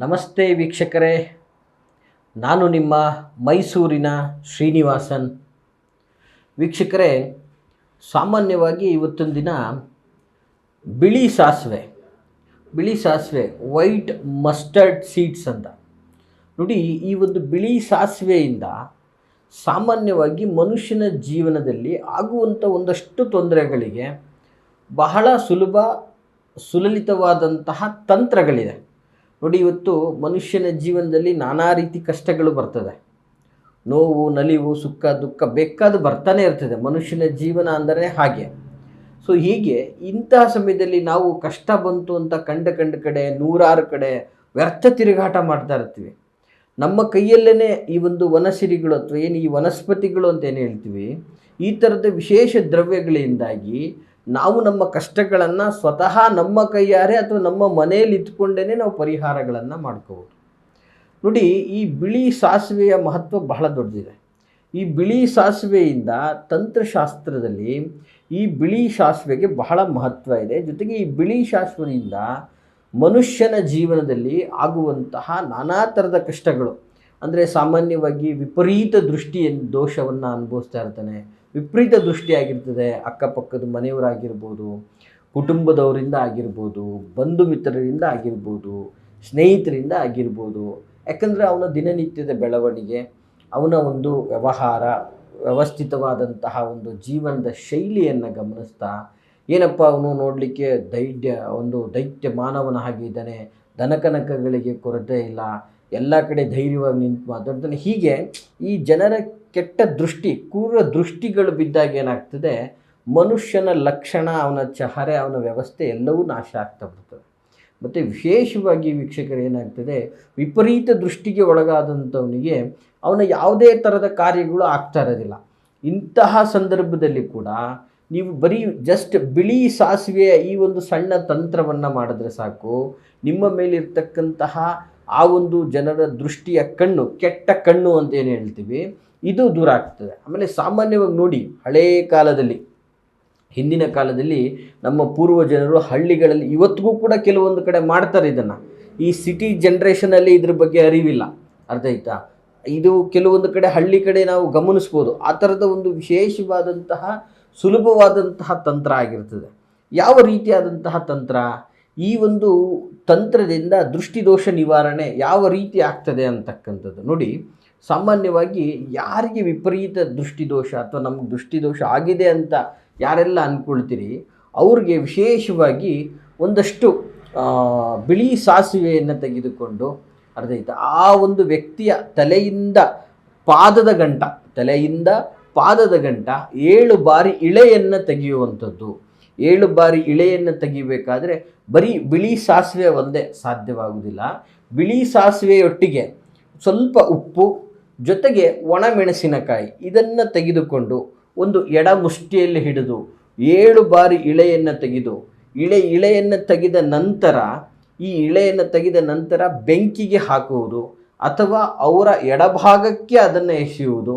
ನಮಸ್ತೆ ವೀಕ್ಷಕರೇ, ನಾನು ನಿಮ್ಮ ಮೈಸೂರಿನ ಶ್ರೀನಿವಾಸನ್. ವೀಕ್ಷಕರೇ, ಸಾಮಾನ್ಯವಾಗಿ ಇವತ್ತೊಂದು ದಿನ ಬಿಳಿ ಸಾಸಿವೆ ವೈಟ್ ಮಸ್ಟರ್ಡ್ ಸೀಡ್ಸ್ ಅಂತ ನೋಡಿ. ಈ ಒಂದು ಬಿಳಿ ಸಾಸಿವೆಯಿಂದ ಸಾಮಾನ್ಯವಾಗಿ ಮನುಷ್ಯನ ಜೀವನದಲ್ಲಿ ಆಗುವಂಥ ಒಂದಷ್ಟು ತೊಂದರೆಗಳಿಗೆ ಬಹಳ ಸುಲಲಿತವಾದಂತಹ ತಂತ್ರಗಳಿದೆ ನೋಡಿ. ಇವತ್ತು ಮನುಷ್ಯನ ಜೀವನದಲ್ಲಿ ನಾನಾ ರೀತಿ ಕಷ್ಟಗಳು ಬರ್ತದೆ. ನೋವು, ನಲಿವು, ಸುಖ, ದುಃಖ ಬೇಕಾದ ಬರ್ತಾನೆ ಇರ್ತದೆ. ಮನುಷ್ಯನ ಜೀವನ ಅಂದರೆ ಹಾಗೆ. ಸೊ ಹೀಗೆ ಇಂತಹ ಸಮಯದಲ್ಲಿ ನಾವು ಕಷ್ಟ ಬಂತು ಅಂತ ಕಂಡ ಕಡೆ ನೂರಾರು ಕಡೆ ವ್ಯರ್ಥ ತಿರುಗಾಟ ಮಾಡ್ತಾ ಇರ್ತೀವಿ. ನಮ್ಮ ಕೈಯಲ್ಲೇ ಈ ಒಂದು ವನಸಿರಿಗಳು ಅಥವಾ ಏನು ಈ ವನಸ್ಪತಿಗಳು ಅಂತ ಏನು ಹೇಳ್ತೀವಿ, ಈ ಥರದ ವಿಶೇಷ ದ್ರವ್ಯಗಳಿಂದಾಗಿ ನಾವು ನಮ್ಮ ಕಷ್ಟಗಳನ್ನು ಸ್ವತಃ ನಮ್ಮ ಕೈಯಾರೆ ಅಥವಾ ನಮ್ಮ ಮನೆಯಲ್ಲಿ ಇಟ್ಕೊಂಡೇ ನಾವು ಪರಿಹಾರಗಳನ್ನು ಮಾಡ್ಕೋಬೋದು ನೋಡಿ. ಈ ಬಿಳಿ ಸಾಸಿವೆಯ ಮಹತ್ವ ಬಹಳ ದೊಡ್ಡದಿದೆ. ಈ ಬಿಳಿ ಸಾಸಿವೆಯಿಂದ ತಂತ್ರಶಾಸ್ತ್ರದಲ್ಲಿ ಈ ಬಿಳಿ ಸಾಸಿವೆಗೆ ಬಹಳ ಮಹತ್ವ ಇದೆ. ಜೊತೆಗೆ ಈ ಬಿಳಿ ಸಾಸಿವೆಯಿಂದ ಮನುಷ್ಯನ ಜೀವನದಲ್ಲಿ ಆಗುವಂತಹ ನಾನಾ ಥರದ ಕಷ್ಟಗಳು, ಅಂದರೆ ಸಾಮಾನ್ಯವಾಗಿ ವಿಪರೀತ ದೋಷವನ್ನು ಅನುಭವಿಸ್ತಾ ಇರ್ತಾನೆ. ವಿಪರೀತ ದೃಷ್ಟಿಯಾಗಿರ್ತದೆ. ಅಕ್ಕಪಕ್ಕದ ಮನೆಯವರಾಗಿರ್ಬೋದು, ಕುಟುಂಬದವರಿಂದ ಆಗಿರ್ಬೋದು, ಬಂಧು ಮಿತ್ರರಿಂದ ಆಗಿರ್ಬೋದು, ಸ್ನೇಹಿತರಿಂದ ಆಗಿರ್ಬೋದು. ಯಾಕಂದರೆ ಅವನ ದಿನನಿತ್ಯದ ಬೆಳವಣಿಗೆ, ಅವನ ಒಂದು ವ್ಯವಹಾರ, ವ್ಯವಸ್ಥಿತವಾದಂತಹ ಒಂದು ಜೀವನದ ಶೈಲಿಯನ್ನು ಗಮನಿಸ್ತಾ ಏನಪ್ಪ ಅವನು ನೋಡಲಿಕ್ಕೆ ದೈತ್ಯ ಮಾನವನ ಹಾಗೆ ಇದ್ದಾನೆ, ದನಕನಕಗಳಿಗೆ ಕೊರತೆ ಇಲ್ಲ, ಎಲ್ಲ ಕಡೆ ಧೈರ್ಯವಾಗಿ ನಿಂತು ಮಾತಾಡ್ತಾನೆ. ಹೀಗೆ ಈ ಜನರ ಕೆಟ್ಟ ಕ್ರೂರ ದೃಷ್ಟಿಗಳು ಬಿದ್ದಾಗ ಏನಾಗ್ತದೆ, ಮನುಷ್ಯನ ಲಕ್ಷಣ, ಅವನ ಚಹರೆ, ಅವನ ವ್ಯವಸ್ಥೆ ಎಲ್ಲವೂ ನಾಶ ಆಗ್ತಾ ಬರ್ತದೆ. ಮತ್ತು ವಿಶೇಷವಾಗಿ ವೀಕ್ಷಕರು ಏನಾಗ್ತದೆ, ವಿಪರೀತ ದೃಷ್ಟಿಗೆ ಒಳಗಾದಂಥವನಿಗೆ ಅವನ ಯಾವುದೇ ಥರದ ಕಾರ್ಯಗಳು ಆಗ್ತಾ ಇರೋದಿಲ್ಲ. ಇಂತಹ ಸಂದರ್ಭದಲ್ಲಿ ಕೂಡ ನೀವು ಬರೀ ಜಸ್ಟ್ ಬಿಳಿ ಸಾಸಿವೆಯ ಈ ಒಂದು ಸಣ್ಣ ತಂತ್ರವನ್ನು ಮಾಡಿದ್ರೆ ಸಾಕು, ನಿಮ್ಮ ಮೇಲಿರ್ತಕ್ಕಂತಹ ಆ ಒಂದು ಜನರ ದೃಷ್ಟಿಯ ಕಣ್ಣು, ಕೆಟ್ಟ ಕಣ್ಣು ಅಂತ ಏನು ಹೇಳ್ತೀವಿ, ಇದು ದೂರ ಆಗ್ತದೆ. ಆಮೇಲೆ ಸಾಮಾನ್ಯವಾಗಿ ನೋಡಿ, ಹಿಂದಿನ ಕಾಲದಲ್ಲಿ ನಮ್ಮ ಪೂರ್ವಜನರು ಹಳ್ಳಿಗಳಲ್ಲಿ ಇವತ್ತಿಗೂ ಕೂಡ ಕೆಲವೊಂದು ಕಡೆ ಮಾಡ್ತಾರೆ ಇದನ್ನು. ಈ ಸಿಟಿ ಜನ್ರೇಷನಲ್ಲಿ ಇದ್ರ ಬಗ್ಗೆ ಅರಿವಿಲ್ಲ, ಅರ್ಥ ಆಯ್ತಾ. ಇದು ಕೆಲವೊಂದು ಕಡೆ ಹಳ್ಳಿ ಕಡೆ ನಾವು ಗಮನಿಸ್ಬೋದು. ಆ ಥರದ ಒಂದು ವಿಶೇಷವಾದಂತಹ ಸುಲಭವಾದಂತಹ ತಂತ್ರ ಆಗಿರ್ತದೆ. ಯಾವ ರೀತಿಯಾದಂತಹ ತಂತ್ರ? ಈ ಒಂದು ತಂತ್ರದಿಂದ ದೃಷ್ಟಿದೋಷ ನಿವಾರಣೆ ಯಾವ ರೀತಿ ಆಗ್ತದೆ ಅಂತಕ್ಕಂಥದ್ದು ನೋಡಿ. ಸಾಮಾನ್ಯವಾಗಿ ಯಾರಿಗೆ ವಿಪರೀತ ದೃಷ್ಟಿದೋಷ ಅಥವಾ ನಮಗೆ ದೃಷ್ಟಿದೋಷ ಆಗಿದೆ ಅಂತ ಯಾರೆಲ್ಲ ಅಂದ್ಕೊಳ್ತೀರಿ, ಅವ್ರಿಗೆ ವಿಶೇಷವಾಗಿ ಒಂದಷ್ಟು ಬಿಳಿ ಸಾಸಿವೆಯನ್ನು ತೆಗೆದುಕೊಂಡು, ಅರ್ಥ ಆಯ್ತಾ, ಆ ಒಂದು ವ್ಯಕ್ತಿಯ ತಲೆಯಿಂದ ಪಾದದ ಗಂಟ 7 ಬಾರಿ ಇಳೆಯನ್ನು ತೆಗೆಯುವಂಥದ್ದು. 7 ಬಾರಿ ಇಳೆಯನ್ನು ತೆಗಿಬೇಕಾದ್ರೆ ಬರೀ ಬಿಳಿ ಸಾಸಿವೆ ಒಂದೇ ಸಾಧ್ಯವಾಗುವುದಿಲ್ಲ. ಬಿಳಿ ಸಾಸಿವೆಯೊಟ್ಟಿಗೆ ಸ್ವಲ್ಪ ಉಪ್ಪು, ಜೊತೆಗೆ ಒಣಮೆಣಸಿನಕಾಯಿ ಇದನ್ನು ತೆಗೆದುಕೊಂಡು ಒಂದು ಎಡ ಮುಷ್ಟಿಯಲ್ಲಿ ಹಿಡಿದು 7 ಬಾರಿ ಇಳೆಯನ್ನು ತೆಗೆದು, ಇಳೆಯನ್ನು ತೆಗೆದ ನಂತರ ಬೆಂಕಿಗೆ ಹಾಕುವುದು ಅಥವಾ ಅವರ ಎಡಭಾಗಕ್ಕೆ ಅದನ್ನು ಎಸೆಯುವುದು.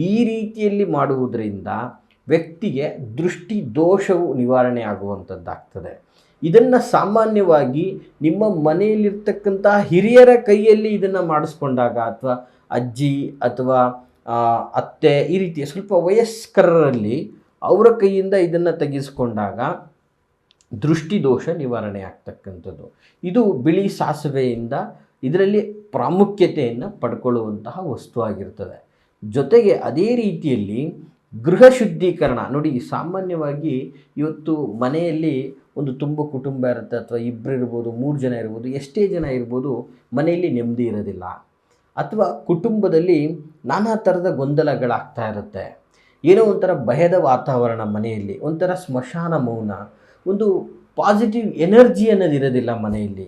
ಈ ರೀತಿಯಲ್ಲಿ ಮಾಡುವುದರಿಂದ ವ್ಯಕ್ತಿಗೆ ದೃಷ್ಟಿ ದೋಷವು ನಿವಾರಣೆ ಆಗುವಂಥದ್ದಾಗ್ತದೆ. ಇದನ್ನು ಸಾಮಾನ್ಯವಾಗಿ ನಿಮ್ಮ ಮನೆಯಲ್ಲಿರ್ತಕ್ಕಂಥ ಹಿರಿಯರ ಕೈಯಲ್ಲಿ ಇದನ್ನು ಮಾಡಿಸ್ಕೊಂಡಾಗ, ಅಥವಾ ಅಜ್ಜಿ ಅಥವಾ ಅತ್ತೆ, ಈ ರೀತಿಯ ಸ್ವಲ್ಪ ವಯಸ್ಕರಲ್ಲಿ ಅವರ ಕೈಯಿಂದ ಇದನ್ನು ತೆಗೆಸಿಕೊಂಡಾಗ ದೃಷ್ಟಿದೋಷ ನಿವಾರಣೆ ಆಗ್ತಕ್ಕಂಥದ್ದು. ಇದು ಬಿಳಿ ಸಾಸಿವೆಯಿಂದ ಇದರಲ್ಲಿ ಪ್ರಾಮುಖ್ಯತೆಯನ್ನು ಪಡ್ಕೊಳ್ಳುವಂತಹ ವಸ್ತು ಆಗಿರ್ತದೆ. ಜೊತೆಗೆ ಅದೇ ರೀತಿಯಲ್ಲಿ ಗೃಹ ಶುದ್ಧೀಕರಣ ನೋಡಿ. ಸಾಮಾನ್ಯವಾಗಿ ಇವತ್ತು ಮನೆಯಲ್ಲಿ ಒಂದು ತುಂಬ ಕುಟುಂಬ ಇರುತ್ತೆ, ಅಥವಾ 2 ಇರ್ಬೋದು, 3 ಜನ ಇರ್ಬೋದು, ಎಷ್ಟೇ ಜನ ಇರ್ಬೋದು, ಮನೆಯಲ್ಲಿ ನೆಮ್ಮದಿ ಇರೋದಿಲ್ಲ. ಅಥವಾ ಕುಟುಂಬದಲ್ಲಿ ನಾನಾ ಥರದ ಗೊಂದಲಗಳಾಗ್ತಾ ಇರುತ್ತೆ. ಏನೋ ಒಂಥರ ಭಯದ ವಾತಾವರಣ ಮನೆಯಲ್ಲಿ, ಒಂಥರ ಸ್ಮಶಾನ ಮೌನ, ಒಂದು ಪಾಸಿಟಿವ್ ಎನರ್ಜಿ ಅನ್ನೋದಿರೋದಿಲ್ಲ ಮನೆಯಲ್ಲಿ.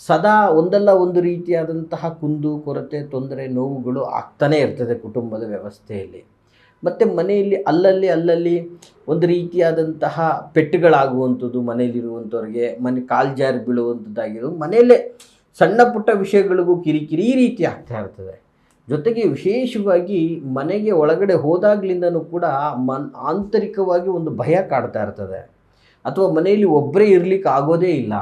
ಸದಾ ಒಂದಲ್ಲ ಒಂದು ರೀತಿಯಾದಂತಹ ಕುಂದು ಕೊರತೆ, ತೊಂದರೆ, ನೋವುಗಳು ಆಗ್ತಾನೇ ಇರ್ತದೆ ಕುಟುಂಬದ ವ್ಯವಸ್ಥೆಯಲ್ಲಿ. ಮತ್ತು ಮನೆಯಲ್ಲಿ ಅಲ್ಲಲ್ಲಿ ಒಂದು ರೀತಿಯಾದಂತಹ ಪೆಟ್ಟುಗಳಾಗುವಂಥದ್ದು, ಮನೆಯಲ್ಲಿರುವಂಥವ್ರಿಗೆ ಕಾಲು ಜಾರಿ ಬೀಳುವಂಥದ್ದಾಗಿರೋದು, ಮನೆಯಲ್ಲೇ ಸಣ್ಣ ಪುಟ್ಟ ವಿಷಯಗಳಿಗೂ ಕಿರಿಕಿರಿ ಈ ರೀತಿ ಆಗ್ತಾ ಇರ್ತದೆ. ಜೊತೆಗೆ ವಿಶೇಷವಾಗಿ ಮನೆಗೆ ಒಳಗಡೆ ಹೋದಾಗ್ಲಿಂದನೂ ಕೂಡ ಆಂತರಿಕವಾಗಿ ಒಂದು ಭಯ ಕಾಡ್ತಾ ಇರ್ತದೆ, ಅಥವಾ ಮನೆಯಲ್ಲಿ ಒಬ್ಬರೇ ಇರಲಿಕ್ಕೆ ಆಗೋದೇ ಇಲ್ಲ.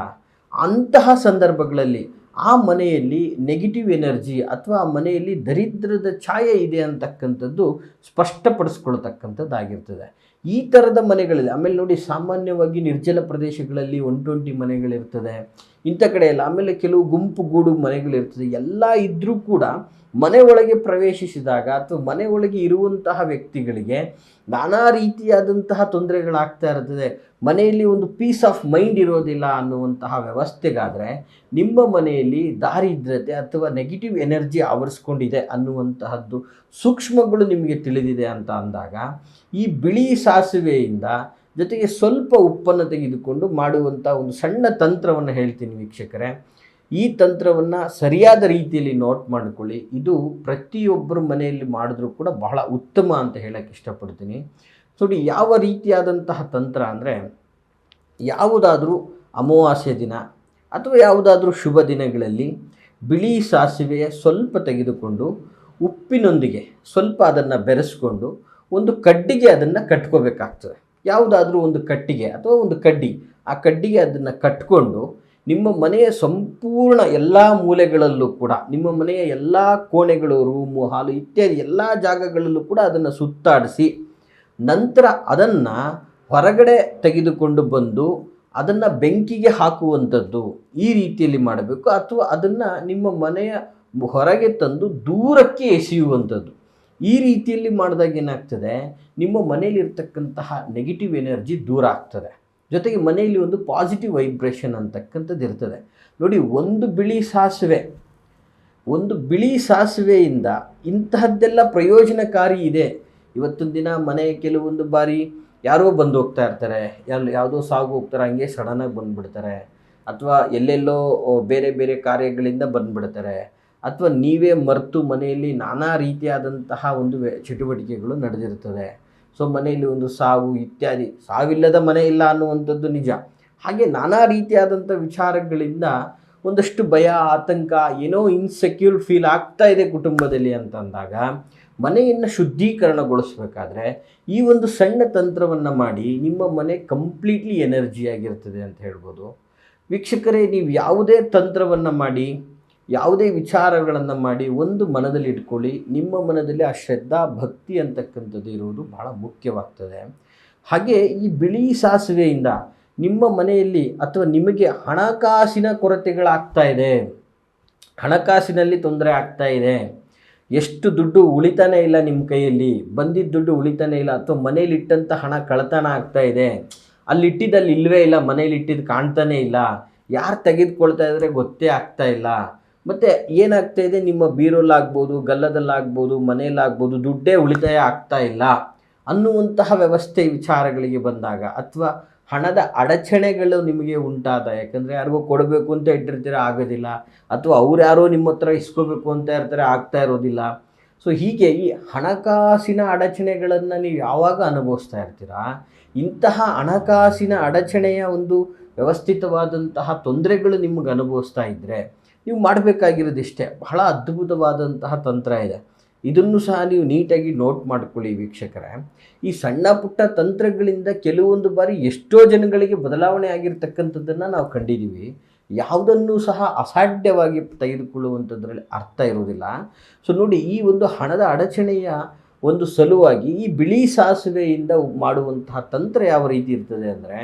ಅಂತಹ ಸಂದರ್ಭಗಳಲ್ಲಿ ಆ ಮನೆಯಲ್ಲಿ ನೆಗೆಟಿವ್ ಎನರ್ಜಿ ಅಥವಾ ಆ ಮನೆಯಲ್ಲಿ ದರಿದ್ರದ ಛಾಯೆ ಇದೆ ಅಂತಕ್ಕಂಥದ್ದು ಸ್ಪಷ್ಟಪಡಿಸ್ಕೊಳ್ತಕ್ಕಂಥದ್ದಾಗಿರ್ತದೆ. ಈ ಥರದ ಮನೆಗಳಲ್ಲಿ ಆಮೇಲೆ ನೋಡಿ, ಸಾಮಾನ್ಯವಾಗಿ ನಿರ್ಜಲ ಪ್ರದೇಶಗಳಲ್ಲಿ 120 ಮನೆಗಳಿರ್ತದೆ, ಇಂಥ ಕಡೆ ಎಲ್ಲ. ಆಮೇಲೆ ಕೆಲವು ಗುಂಪು ಗೂಡು ಮನೆಗಳಿರ್ತದೆ. ಎಲ್ಲ ಇದ್ದರೂ ಕೂಡ ಮನೆ ಒಳಗೆ ಪ್ರವೇಶಿಸಿದಾಗ ಅಥವಾ ಮನೆ ಒಳಗೆ ಇರುವಂತಹ ವ್ಯಕ್ತಿಗಳಿಗೆ ನಾನಾ ರೀತಿಯಾದಂತಹ ತೊಂದರೆಗಳಾಗ್ತಾ ಇರ್ತದೆ. ಮನೆಯಲ್ಲಿ ಒಂದು ಪೀಸ್ ಆಫ್ ಮೈಂಡ್ ಇರೋದಿಲ್ಲ ಅನ್ನುವಂತಹ ವ್ಯವಸ್ಥೆಗಾದರೆ, ನಿಮ್ಮ ಮನೆಯಲ್ಲಿ ದಾರಿದ್ರ್ಯತೆ ಅಥವಾ ನೆಗೆಟಿವ್ ಎನರ್ಜಿ ಆವರಿಸ್ಕೊಂಡಿದೆ ಅನ್ನುವಂತಹದ್ದು ಸೂಕ್ಷ್ಮಗಳು ನಿಮಗೆ ತಿಳಿದಿದೆ ಅಂತ ಅಂದಾಗ, ಈ ಬಿಳಿ ಸಾಸಿವೆಯಿಂದ ಜೊತೆಗೆ ಸ್ವಲ್ಪ ಉಪ್ಪನ್ನು ತೆಗೆದುಕೊಂಡು ಮಾಡುವಂಥ ಒಂದು ಸಣ್ಣ ತಂತ್ರವನ್ನು ಹೇಳ್ತೀನಿ ವೀಕ್ಷಕರೇ. ಈ ತಂತ್ರವನ್ನು ಸರಿಯಾದ ರೀತಿಯಲ್ಲಿ ನೋಟ್ ಮಾಡಿಕೊಳ್ಳಿ. ಇದು ಪ್ರತಿಯೊಬ್ಬರ ಮನೆಯಲ್ಲಿ ಮಾಡಿದ್ರೂ ಕೂಡ ಬಹಳ ಉತ್ತಮ ಅಂತ ಹೇಳಕ್ಕೆ ಇಷ್ಟಪಡ್ತೀನಿ. ನೋಡಿ, ಯಾವ ರೀತಿಯಾದಂತಹ ತಂತ್ರ ಅಂದರೆ, ಯಾವುದಾದ್ರೂ ಅಮಾವಾಸ್ಯೆ ದಿನ ಅಥವಾ ಯಾವುದಾದ್ರೂ ಶುಭ ದಿನಗಳಲ್ಲಿ ಬಿಳಿ ಸಾಸಿವೆಯ ಸ್ವಲ್ಪ ತೆಗೆದುಕೊಂಡು ಉಪ್ಪಿನೊಂದಿಗೆ ಸ್ವಲ್ಪ ಅದನ್ನು ಬೆರೆಸ್ಕೊಂಡು ಒಂದು ಕಡ್ಡಿಗೆ ಅದನ್ನು ಕಟ್ಕೋಬೇಕಾಗ್ತದೆ. ಯಾವುದಾದ್ರೂ ಒಂದು ಕಟ್ಟಿಗೆ ಅಥವಾ ಒಂದು ಕಡ್ಡಿ, ಆ ಕಡ್ಡಿಗೆ ಅದನ್ನು ಕಟ್ಕೊಂಡು ನಿಮ್ಮ ಮನೆಯ ಸಂಪೂರ್ಣ ಎಲ್ಲ ಮೂಲೆಗಳಲ್ಲೂ ಕೂಡ, ನಿಮ್ಮ ಮನೆಯ ಎಲ್ಲ ಕೋಣೆಗಳು, ರೂಮು, ಹಾಲು ಇತ್ಯಾದಿ ಎಲ್ಲ ಜಾಗಗಳಲ್ಲೂ ಕೂಡ ಅದನ್ನು ಸುತ್ತಾಡಿಸಿ, ನಂತರ ಅದನ್ನು ಹೊರಗಡೆ ತೆಗೆದುಕೊಂಡು ಬಂದು ಅದನ್ನು ಬೆಂಕಿಗೆ ಹಾಕುವಂಥದ್ದು ಈ ರೀತಿಯಲ್ಲಿ ಮಾಡಬೇಕು. ಅಥವಾ ಅದನ್ನು ನಿಮ್ಮ ಮನೆಯ ಹೊರಗೆ ತಂದು ದೂರಕ್ಕೆ ಎಸೆಯುವಂಥದ್ದು. ಈ ರೀತಿಯಲ್ಲಿ ಮಾಡಿದಾಗ ಏನಾಗ್ತದೆ, ನಿಮ್ಮ ಮನೆಯಲ್ಲಿರ್ತಕ್ಕಂತಹ ನೆಗೆಟಿವ್ ಎನರ್ಜಿ ದೂರ ಆಗ್ತದೆ. ಜೊತೆಗೆ ಮನೆಯಲ್ಲಿ ಒಂದು ಪಾಸಿಟಿವ್ ವೈಬ್ರೇಷನ್ ಅಂತಕ್ಕಂಥದ್ದು ಇರ್ತದೆ. ನೋಡಿ, ಒಂದು ಬಿಳಿ ಸಾಸಿವೆಯಿಂದ ಇಂತಹದ್ದೆಲ್ಲ ಪ್ರಯೋಜನಕಾರಿ ಇದೆ. ಇವತ್ತೊಂದು ದಿನ ಮನೆ ಕೆಲವೊಂದು ಬಾರಿ ಯಾರೋ ಬಂದು ಹೋಗ್ತಾ ಇರ್ತಾರೆ, ಯಾವುದೋ ಸಾಗು ಹೋಗ್ತಾರೆ, ಹಂಗೆ ಸಡನ್ನಾಗಿ ಬಂದುಬಿಡ್ತಾರೆ, ಅಥವಾ ಎಲ್ಲೆಲ್ಲೋ ಬೇರೆ ಬೇರೆ ಕಾರ್ಯಗಳಿಂದ ಬಂದುಬಿಡ್ತಾರೆ, ಅಥವಾ ನೀವೇ ಮರೆತು ಮನೆಯಲ್ಲಿ ನಾನಾ ರೀತಿಯಾದಂತಹ ಒಂದು ಚಟುವಟಿಕೆಗಳು ನಡೆದಿರ್ತದೆ. ಸೊ ಮನೆಯಲ್ಲಿ ಒಂದು ಸಾವು ಇತ್ಯಾದಿ, ಸಾವಿಲ್ಲದ ಮನೆ ಇಲ್ಲ ಅನ್ನುವಂಥದ್ದು ನಿಜ. ಹಾಗೆ ನಾನಾ ರೀತಿಯಾದಂಥ ವಿಚಾರಗಳಿಂದ ಒಂದಷ್ಟು ಭಯ, ಆತಂಕ, ಏನೋ ಇನ್ಸೆಕ್ಯೂರ್ ಫೀಲ್ ಆಗ್ತಾ ಇದೆ ಕುಟುಂಬದಲ್ಲಿ ಅಂತಂದಾಗ, ಮನೆಯನ್ನು ಶುದ್ಧೀಕರಣಗೊಳಿಸಬೇಕಾದ್ರೆ ಈ ಒಂದು ಸಣ್ಣ ತಂತ್ರವನ್ನು ಮಾಡಿ ನಿಮ್ಮ ಮನೆ ಕಂಪ್ಲೀಟ್ಲಿ ಎನರ್ಜಿಯಾಗಿರ್ತದೆ ಅಂತ ಹೇಳ್ಬೋದು. ವೀಕ್ಷಕರೇ, ನೀವು ಯಾವುದೇ ತಂತ್ರವನ್ನು ಮಾಡಿ, ಯಾವುದೇ ವಿಚಾರಗಳನ್ನು ಮಾಡಿ ಒಂದು ಮನದಲ್ಲಿ ಇಟ್ಕೊಳ್ಳಿ, ನಿಮ್ಮ ಮನದಲ್ಲಿ ಆ ಶ್ರದ್ಧಾ ಭಕ್ತಿ ಅಂತಕ್ಕಂಥದ್ದು ಇರುವುದು ಬಹಳ ಮುಖ್ಯವಾಗ್ತದೆ. ಹಾಗೆ ಈ ಬಿಳಿ ಸಾಸಿವೆಯಿಂದ ನಿಮ್ಮ ಮನೆಯಲ್ಲಿ ಅಥವಾ ನಿಮಗೆ ಹಣಕಾಸಿನ ಕೊರತೆಗಳಾಗ್ತಾ ಇದೆ, ಹಣಕಾಸಿನಲ್ಲಿ ತೊಂದರೆ ಆಗ್ತಾ ಇದೆ, ಎಷ್ಟು ದುಡ್ಡು ಉಳಿತಾನೆ ಇಲ್ಲ, ನಿಮ್ಮ ಕೈಯಲ್ಲಿ ಬಂದಿದ್ದ ದುಡ್ಡು ಉಳಿತಾನೆ ಇಲ್ಲ, ಅಥವಾ ಮನೇಲಿಟ್ಟಂಥ ಹಣ ಕಳ್ಳತನ ಆಗ್ತಾ ಇದೆ, ಅಲ್ಲಿಟ್ಟಿದ್ದಲ್ಲಿ ಇಲ್ಲವೇ ಇಲ್ಲ, ಮನೇಲಿಟ್ಟಿದ್ದು ಕಾಣ್ತಾನೇ ಇಲ್ಲ, ಯಾರು ತೆಗೆದುಕೊಳ್ತಾ ಇದ್ದಾರೆ ಗೊತ್ತೇ ಆಗ್ತಾ ಇಲ್ಲ, ಮತ್ತು ಏನಾಗ್ತಾ ಇದೆ, ನಿಮ್ಮ ಬೀರೋಲ್ಲಾಗ್ಬೋದು, ಗಲ್ಲದಲ್ಲಾಗ್ಬೋದು, ಮನೆಯಲ್ಲಾಗ್ಬೋದು, ದುಡ್ಡೇ ಉಳಿತಾಯ ಆಗ್ತಾ ಇಲ್ಲ ಅನ್ನುವಂತಹ ವ್ಯವಸ್ಥೆ ವಿಚಾರಗಳಿಗೆ ಬಂದಾಗ, ಅಥವಾ ಹಣದ ಅಡಚಣೆಗಳು ನಿಮಗೆ ಉಂಟಾದ, ಯಾಕಂದರೆ ಯಾರಿಗೋ ಕೊಡಬೇಕು ಅಂತ ಇಟ್ಟಿರ್ತೀರ, ಆಗೋದಿಲ್ಲ, ಅಥವಾ ಅವ್ರು ಯಾರೋ ನಿಮ್ಮ ಹತ್ರ ಇಸ್ಕೋಬೇಕು ಅಂತ ಇರ್ತಾರೆ, ಆಗ್ತಾ ಇರೋದಿಲ್ಲ. ಸೊ ಹೀಗೆ ಈ ಹಣಕಾಸಿನ ಅಡಚಣೆಗಳನ್ನು ನೀವು ಯಾವಾಗ ಅನುಭವಿಸ್ತಾ ಇರ್ತೀರಾ, ಇಂತಹ ಹಣಕಾಸಿನ ಅಡಚಣೆಯ ಒಂದು ವ್ಯವಸ್ಥಿತವಾದಂತಹ ತೊಂದರೆಗಳು ನಿಮಗೆ ಅನುಭವಿಸ್ತಾ ಇದ್ದರೆ ನೀವು ಮಾಡಬೇಕಾಗಿರೋದಿಷ್ಟೇ, ಬಹಳ ಅದ್ಭುತವಾದಂತಹ ತಂತ್ರ ಇದೆ. ಇದನ್ನು ಸಹ ನೀವು ನೀಟಾಗಿ ನೋಟ್ ಮಾಡ್ಕೊಳ್ಳಿ ವೀಕ್ಷಕರೇ. ಈ ಸಣ್ಣ ಪುಟ್ಟ ತಂತ್ರಗಳಿಂದ ಕೆಲವೊಂದು ಬಾರಿ ಎಷ್ಟೋ ಜನಗಳಿಗೆ ಬದಲಾವಣೆ ಆಗಿರ್ತಕ್ಕಂಥದ್ದನ್ನು ನಾವು ಕಂಡಿದ್ದೀವಿ. ಯಾವುದನ್ನು ಸಹ ಅಸಾಧ್ಯವಾಗಿ ತೆಗೆದುಕೊಳ್ಳುವಂಥದ್ರಲ್ಲಿ ಅರ್ಥ ಇರುವುದಿಲ್ಲ. ಸೊ ನೋಡಿ, ಈ ಒಂದು ಹಣದ ಅಡಚಣೆಯ ಒಂದು ಸಲುವಾಗಿ ಈ ಬಿಳಿ ಸಾಸಿವೆಯಿಂದ ಮಾಡುವಂತಹ ತಂತ್ರ ಯಾವ ರೀತಿ ಇರ್ತದೆ ಅಂದರೆ,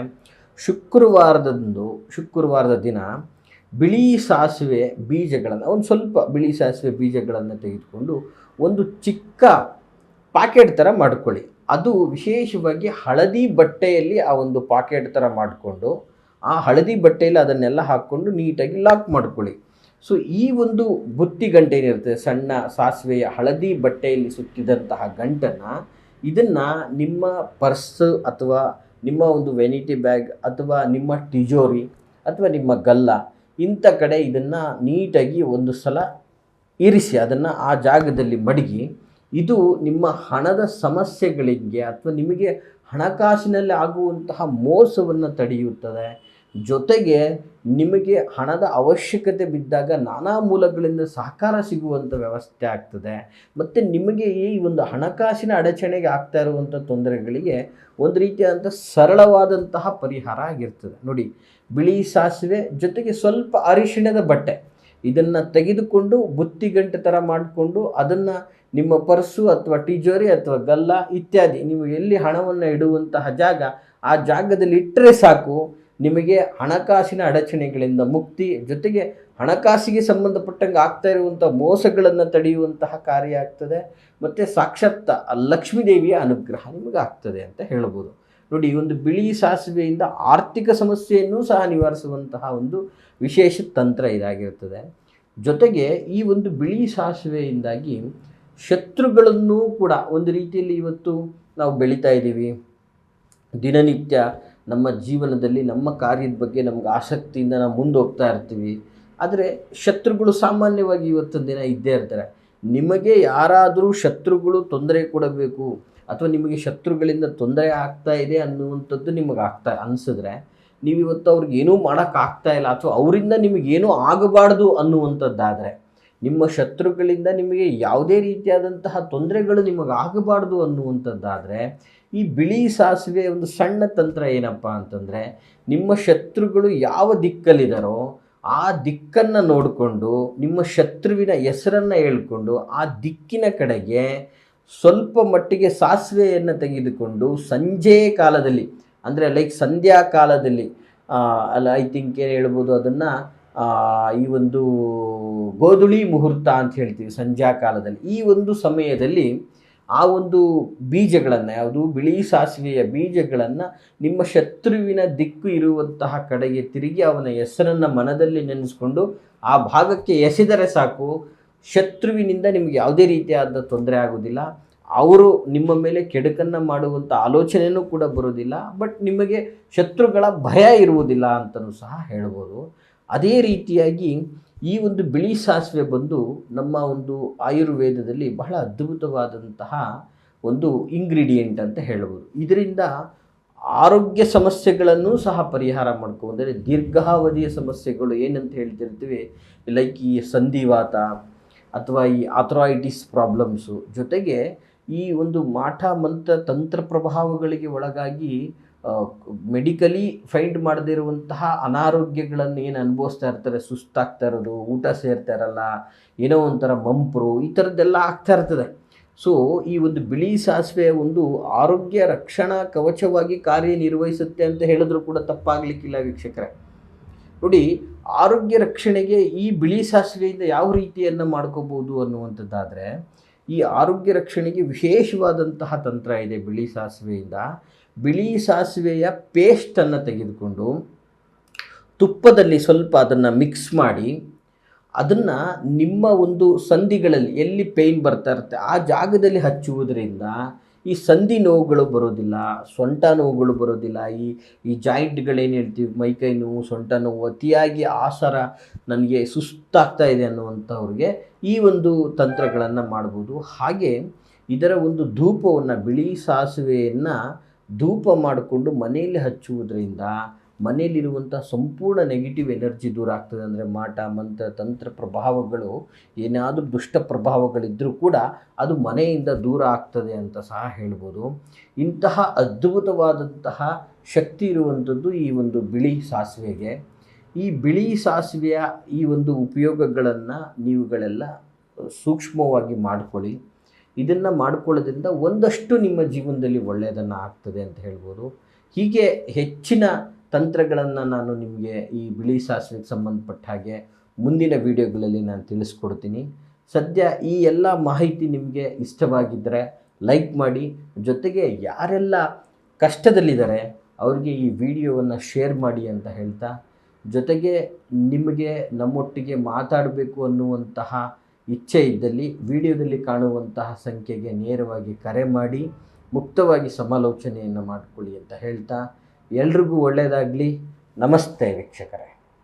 ಶುಕ್ರವಾರದ ದಿನ ಬಿಳಿ ಸಾಸಿವೆ ಬೀಜಗಳನ್ನು, ಒಂದು ಸ್ವಲ್ಪ ಬಿಳಿ ಸಾಸಿವೆ ಬೀಜಗಳನ್ನು ತೆಗೆದುಕೊಂಡು ಒಂದು ಚಿಕ್ಕ ಪಾಕೆಟ್ ಥರ ಮಾಡ್ಕೊಳ್ಳಿ. ಅದು ವಿಶೇಷವಾಗಿ ಹಳದಿ ಬಟ್ಟೆಯಲ್ಲಿ ಆ ಒಂದು ಪಾಕೆಟ್ ಥರ ಮಾಡಿಕೊಂಡು, ಆ ಹಳದಿ ಬಟ್ಟೆಯಲ್ಲಿ ಅದನ್ನೆಲ್ಲ ಹಾಕ್ಕೊಂಡು ನೀಟಾಗಿ ಲಾಕ್ ಮಾಡ್ಕೊಳ್ಳಿ. ಸೊ ಈ ಒಂದು ಬುತ್ತಿ ಗಂಟೆ ಏನಿರ್ತದೆ, ಸಣ್ಣ ಸಾಸಿವೆಯ ಹಳದಿ ಬಟ್ಟೆಯಲ್ಲಿ ಸುತ್ತಿದಂತಹ ಗಂಟನ್ನು, ಇದನ್ನು ನಿಮ್ಮ ಪರ್ಸ್ ಅಥವಾ ನಿಮ್ಮ ಒಂದು ವೆನಿಟಿ ಬ್ಯಾಗ್ ಅಥವಾ ನಿಮ್ಮ ತಿಜೋರಿ ಅಥವಾ ನಿಮ್ಮ ಗಲ್ಲ ಇಂಥ ಕಡೆ ಇದನ್ನು ನೀಟಾಗಿ ಒಂದು ಸಲ ಇರಿಸಿ, ಅದನ್ನು ಆ ಜಾಗದಲ್ಲಿ ಮಡಗಿ. ಇದು ನಿಮ್ಮ ಹಣದ ಸಮಸ್ಯೆಗಳಿಗೆ ಅಥವಾ ನಿಮಗೆ ಹಣಕಾಸಿನಲ್ಲಿ ಆಗುವಂತಹ ಮೋಸವನ್ನು ತಡೆಯುತ್ತದೆ. ಜೊತೆಗೆ ನಿಮಗೆ ಹಣದ ಅವಶ್ಯಕತೆ ಬಿದ್ದಾಗ ನಾನಾ ಮೂಲಗಳಿಂದ ಸಹಕಾರ ಸಿಗುವಂಥ ವ್ಯವಸ್ಥೆ ಆಗ್ತದೆ. ಮತ್ತು ನಿಮಗೆ ಈ ಒಂದು ಹಣಕಾಸಿನ ಅಡಚಣೆಗೆ ಆಗ್ತಾ ಇರುವಂಥ ತೊಂದರೆಗಳಿಗೆ ಒಂದು ರೀತಿಯಾದಂಥ ಸರಳವಾದಂತಹ ಪರಿಹಾರ ಆಗಿರ್ತದೆ. ನೋಡಿ, ಬಿಳಿ ಸಾಸಿವೆ ಜೊತೆಗೆ ಸ್ವಲ್ಪ ಅರಿಶಿಣದ ಬಟ್ಟೆ, ಇದನ್ನು ತೆಗೆದುಕೊಂಡು ಬುತ್ತಿಗಂಟೆ ಥರ ಮಾಡಿಕೊಂಡು ಅದನ್ನು ನಿಮ್ಮ ಪರ್ಸು ಅಥವಾ ತಿಜೋರಿ ಅಥವಾ ಗಲ್ಲ ಇತ್ಯಾದಿ ನೀವು ಎಲ್ಲಿ ಹಣವನ್ನು ಇಡುವಂತಹ ಜಾಗ, ಆ ಜಾಗದಲ್ಲಿ ಇಟ್ಟರೆ ಸಾಕು, ನಿಮಗೆ ಹಣಕಾಸಿನ ಅಡಚಣೆಗಳಿಂದ ಮುಕ್ತಿ, ಜೊತೆಗೆ ಹಣಕಾಸಿಗೆ ಸಂಬಂಧಪಟ್ಟಂಗೆ ಆಗ್ತಾ ಇರುವಂಥ ಮೋಸಗಳನ್ನು ತಡೆಯುವಂತಹ ಕಾರ್ಯ ಆಗ್ತದೆ. ಮತ್ತು ಸಾಕ್ಷಾತ್ ಲಕ್ಷ್ಮೀದೇವಿಯ ಅನುಗ್ರಹ ನಿಮಗೆ ಆಗ್ತದೆ ಅಂತ ಹೇಳ್ಬೋದು. ನೋಡಿ, ಈ ಒಂದು ಬಿಳಿ ಸಾಸಿವೆಯಿಂದ ಆರ್ಥಿಕ ಸಮಸ್ಯೆಯನ್ನು ಸಹ ನಿವಾರಿಸುವಂತಹ ಒಂದು ವಿಶೇಷ ತಂತ್ರ ಇದಾಗಿರ್ತದೆ. ಜೊತೆಗೆ ಈ ಒಂದು ಬಿಳಿ ಸಾಸಿವೆಯಿಂದಾಗಿ ಶತ್ರುಗಳನ್ನು ಕೂಡ ಒಂದು ರೀತಿಯಲ್ಲಿ ಇವತ್ತು ನಾವು ಬೆಳೀತಾ ಇದ್ದೀವಿ. ದಿನನಿತ್ಯ ನಮ್ಮ ಜೀವನದಲ್ಲಿ ನಮ್ಮ ಕಾರ್ಯದ ಬಗ್ಗೆ ನಮ್ಗೆ ಆಸಕ್ತಿಯಿಂದ ನಾವು ಮುಂದೆ ಹೋಗ್ತಾ ಇರ್ತೀವಿ. ಆದರೆ ಶತ್ರುಗಳು ಸಾಮಾನ್ಯವಾಗಿ ಇವತ್ತಿನ ದಿನ ಇದ್ದೇ ಇರ್ತಾರೆ. ನಿಮಗೆ ಯಾರಾದರೂ ಶತ್ರುಗಳು ತೊಂದರೆ ಕೊಡಬೇಕು ಅಥವಾ ನಿಮಗೆ ಶತ್ರುಗಳಿಂದ ತೊಂದರೆ ಆಗ್ತಾ ಇದೆ ಅನ್ನುವಂಥದ್ದು ನಿಮಗೆ ಅನಿಸಿದ್ರೆ, ನೀವಿವತ್ತು ಅವ್ರಿಗೆ ಏನೂ ಮಾಡೋಕ್ಕಾಗ್ತಾ ಇಲ್ಲ ಅಥವಾ ಅವರಿಂದ ನಿಮಗೇನೂ ಆಗಬಾರ್ದು ಅನ್ನುವಂಥದ್ದಾದರೆ, ನಿಮ್ಮ ಶತ್ರುಗಳಿಂದ ನಿಮಗೆ ಯಾವುದೇ ರೀತಿಯಾದಂತಹ ತೊಂದರೆಗಳು ನಿಮಗೆ ಆಗಬಾರ್ದು ಅನ್ನುವಂಥದ್ದಾದರೆ, ಈ ಬಿಳಿ ಸಾಸಿವೆ ಒಂದು ಸಣ್ಣ ತಂತ್ರ ಏನಪ್ಪ ಅಂತಂದರೆ, ನಿಮ್ಮ ಶತ್ರುಗಳು ಯಾವ ದಿಕ್ಕಲ್ಲಿದ್ದಾರೋ ಆ ದಿಕ್ಕನ್ನು ನೋಡಿಕೊಂಡು ನಿಮ್ಮ ಶತ್ರುವಿನ ಹೆಸರನ್ನು ಹೇಳ್ಕೊಂಡು ಆ ದಿಕ್ಕಿನ ಕಡೆಗೆ ಸ್ವಲ್ಪ ಮಟ್ಟಿಗೆ ಸಾಸಿವೆಯನ್ನು ತೆಗೆದುಕೊಂಡು ಸಂಜೆ ಕಾಲದಲ್ಲಿ, ಅಂದರೆ ಲೈಕ್ ಸಂಧ್ಯಾ ಕಾಲದಲ್ಲಿ, ಅಲ್ಲ ಐ ಥಿಂಕ್ ಏನು ಹೇಳ್ಬೋದು ಅದನ್ನು, ಈ ಒಂದು ಗೋಧುಳಿ ಮುಹೂರ್ತ ಅಂತ ಹೇಳ್ತೀವಿ ಸಂಧ್ಯಾ ಕಾಲದಲ್ಲಿ, ಈ ಒಂದು ಸಮಯದಲ್ಲಿ ಆ ಒಂದು ಬೀಜಗಳನ್ನು, ಯಾವುದು ಬಿಳಿ ಸಾಸಿವೆಯ ಬೀಜಗಳನ್ನು ನಿಮ್ಮ ಶತ್ರುವಿನ ದಿಕ್ಕು ಇರುವಂತಹ ಕಡೆಗೆ ತಿರುಗಿ ಅವನ ಹೆಸರನ್ನು ಮನದಲ್ಲಿ ನೆನೆಸ್ಕೊಂಡು ಆ ಭಾಗಕ್ಕೆ ಎಸೆದರೆ ಸಾಕು, ಶತ್ರುವಿನಿಂದ ನಿಮಗೆ ಯಾವುದೇ ರೀತಿಯಾದ ತೊಂದರೆ ಆಗೋದಿಲ್ಲ. ಅವರು ನಿಮ್ಮ ಮೇಲೆ ಕೆಡುಕನ್ನು ಮಾಡುವಂಥ ಆಲೋಚನೆಯೂ ಕೂಡ ಬರೋದಿಲ್ಲ. ಬಟ್ ನಿಮಗೆ ಶತ್ರುಗಳ ಭಯ ಇರುವುದಿಲ್ಲ ಅಂತಲೂ ಸಹ ಹೇಳ್ಬೋದು. ಅದೇ ರೀತಿಯಾಗಿ ಈ ಒಂದು ಬಿಳಿ ಸಾಸಿವೆ ಬಂದು ನಮ್ಮ ಒಂದು ಆಯುರ್ವೇದದಲ್ಲಿ ಬಹಳ ಅದ್ಭುತವಾದಂತಹ ಒಂದು ಇಂಗ್ರೀಡಿಯೆಂಟ್ ಅಂತ ಹೇಳ್ಬೋದು. ಇದರಿಂದ ಆರೋಗ್ಯ ಸಮಸ್ಯೆಗಳನ್ನು ಸಹ ಪರಿಹಾರ ಮಾಡ್ಕೊಂಡ್ರೆ, ದೀರ್ಘಾವಧಿಯ ಸಮಸ್ಯೆಗಳು ಏನಂತ ಹೇಳ್ತಿರ್ತೀವಿ, ಲೈಕ್ ಈ ಸಂಧಿವಾತ ಅಥವಾ ಈ ಆಥ್ರಾಯಿಟಿಸ್ ಪ್ರಾಬ್ಲಮ್ಸು, ಜೊತೆಗೆ ಈ ಒಂದು ಮಾಟ ಮಂತ್ರ ತಂತ್ರ ಪ್ರಭಾವಗಳಿಗೆ ಒಳಗಾಗಿ ಮೆಡಿಕಲಿ ಫೈಂಡ್ ಮಾಡದೇ ಇರುವಂತಹ ಅನಾರೋಗ್ಯಗಳನ್ನು ಏನು ಅನುಭವಿಸ್ತಾ ಇರ್ತಾರೆ, ಸುಸ್ತಾಗ್ತಾ ಇರೋದು, ಊಟ ಸೇರ್ತಾ ಇರಲ್ಲ, ಏನೋ ಒಂಥರ ಮಂಪರು, ಈ ಥರದ್ದೆಲ್ಲ ಆಗ್ತಾ ಇರ್ತದೆ. ಸೊ ಈ ಒಂದು ಬಿಳಿ ಸಾಸಿವೆ ಒಂದು ಆರೋಗ್ಯ ರಕ್ಷಣಾ ಕವಚವಾಗಿ ಕಾರ್ಯನಿರ್ವಹಿಸುತ್ತೆ ಅಂತ ಹೇಳಿದ್ರು ಕೂಡ ತಪ್ಪಾಗಲಿಕ್ಕಿಲ್ಲ ವೀಕ್ಷಕರೇ. ನೋಡಿ, ಆರೋಗ್ಯ ರಕ್ಷಣೆಗೆ ಈ ಬಿಳಿ ಸಾಸಿವೆಯಿಂದ ಯಾವ ರೀತಿಯನ್ನು ಮಾಡ್ಕೋಬೋದು ಅನ್ನುವಂಥದ್ದಾದರೆ, ಈ ಆರೋಗ್ಯ ರಕ್ಷಣೆಗೆ ವಿಶೇಷವಾದಂತಹ ತಂತ್ರ ಇದೆ ಬಿಳಿ ಸಾಸಿವೆಯಿಂದ. ಬಿಳಿ ಸಾಸಿವೆಯ ಪೇಸ್ಟನ್ನು ತೆಗೆದುಕೊಂಡು ತುಪ್ಪದಲ್ಲಿ ಸ್ವಲ್ಪ ಅದನ್ನು ಮಿಕ್ಸ್ ಮಾಡಿ, ಅದನ್ನು ನಿಮ್ಮ ಒಂದು ಸಂಧಿಗಳಲ್ಲಿ ಎಲ್ಲಿ ಪೇಯ್ನ್ ಬರ್ತಾ ಇರುತ್ತೆ ಆ ಜಾಗದಲ್ಲಿ ಹಚ್ಚುವುದರಿಂದ ಈ ಸಂಧಿ ನೋವುಗಳು ಬರೋದಿಲ್ಲ, ಸೊಂಟ ನೋವುಗಳು ಬರೋದಿಲ್ಲ. ಈ ಜಾಯಿಂಟ್ಗಳೇನು ಹೇಳ್ತೀವಿ, ಮೈಕೈ ನೋವು, ಸೊಂಟ ನೋವು, ಅತಿಯಾಗಿ ಆಸರ, ನನಗೆ ಸುಸ್ತಾಗ್ತಾ ಇದೆ ಅನ್ನುವಂಥವ್ರಿಗೆ ಈ ಒಂದು ತಂತ್ರಗಳನ್ನು ಮಾಡ್ಬೋದು. ಹಾಗೆ ಇದರ ಒಂದು ಧೂಪವನ್ನು, ಬಿಳಿ ಸಾಸಿವೆಯನ್ನು ಧೂಪ ಮಾಡಿಕೊಂಡು ಮನೆಯಲ್ಲಿ ಹಚ್ಚುವುದರಿಂದ ಮನೆಯಲ್ಲಿರುವಂಥ ಸಂಪೂರ್ಣ ನೆಗೆಟಿವ್ ಎನರ್ಜಿ ದೂರ ಆಗ್ತದೆ. ಅಂದರೆ ಮಾಟ ಮಂತ್ರ ತಂತ್ರ ಪ್ರಭಾವಗಳು, ಏನಾದರೂ ದುಷ್ಟ ಪ್ರಭಾವಗಳಿದ್ದರೂ ಕೂಡ ಅದು ಮನೆಯಿಂದ ದೂರ ಆಗ್ತದೆ ಅಂತ ಸಹ ಹೇಳ್ಬೋದು. ಇಂತಹ ಅದ್ಭುತವಾದಂತಹ ಶಕ್ತಿ ಇರುವಂಥದ್ದು ಈ ಒಂದು ಬಿಳಿ ಸಾಸಿವೆಗೆ. ಈ ಬಿಳಿ ಸಾಸಿವೆಯ ಈ ಒಂದು ಉಪಯೋಗಗಳನ್ನು ನೀವುಗಳೆಲ್ಲ ಸೂಕ್ಷ್ಮವಾಗಿ ಮಾಡಿಕೊಳ್ಳಿ. ಇದನ್ನು ಮಾಡ್ಕೊಳ್ಳೋದ್ರಿಂದ ಒಂದಷ್ಟು ನಿಮ್ಮ ಜೀವನದಲ್ಲಿ ಒಳ್ಳೆಯದನ್ನು ಆಗ್ತದೆ ಅಂತ ಹೇಳ್ಬೋದು. ಹೀಗೆ ಹೆಚ್ಚಿನ ತಂತ್ರಗಳನ್ನು ನಾನು ನಿಮಗೆ ಈ ಬಿಳಿ ಸಾಸಿವೆಗೆ ಸಂಬಂಧಪಟ್ಟ ಹಾಗೆ ಮುಂದಿನ ವಿಡಿಯೋಗಳಲ್ಲಿ ನಾನು ತಿಳಿಸ್ಕೊಡ್ತೀನಿ. ಸದ್ಯ ಈ ಎಲ್ಲ ಮಾಹಿತಿ ನಿಮಗೆ ಇಷ್ಟವಾಗಿದ್ದರೆ ಲೈಕ್ ಮಾಡಿ, ಜೊತೆಗೆ ಯಾರೆಲ್ಲ ಕಷ್ಟದಲ್ಲಿದ್ದಾರೆ ಅವ್ರಿಗೆ ಈ ವಿಡಿಯೋವನ್ನು ಶೇರ್ ಮಾಡಿ ಅಂತ ಹೇಳ್ತಾ, ಜೊತೆಗೆ ನಿಮಗೆ ನಮ್ಮೊಟ್ಟಿಗೆ ಮಾತಾಡಬೇಕು ಅನ್ನುವಂತಹ ಇಚ್ಛೆ ಇದ್ದಲ್ಲಿ ವಿಡಿಯೋದಲ್ಲಿ ಕಾಣುವಂತಹ ಸಂಖ್ಯೆಗೆ ನೇರವಾಗಿ ಕರೆ ಮಾಡಿ ಮುಕ್ತವಾಗಿ ಸಮಾಲೋಚನೆಯನ್ನು ಮಾಡಿಕೊಳ್ಳಿ ಅಂತ ಹೇಳ್ತಾ, ಎಲ್ರಿಗೂ ಒಳ್ಳೆಯದಾಗಲಿ. ನಮಸ್ತೆ ವೀಕ್ಷಕರೇ.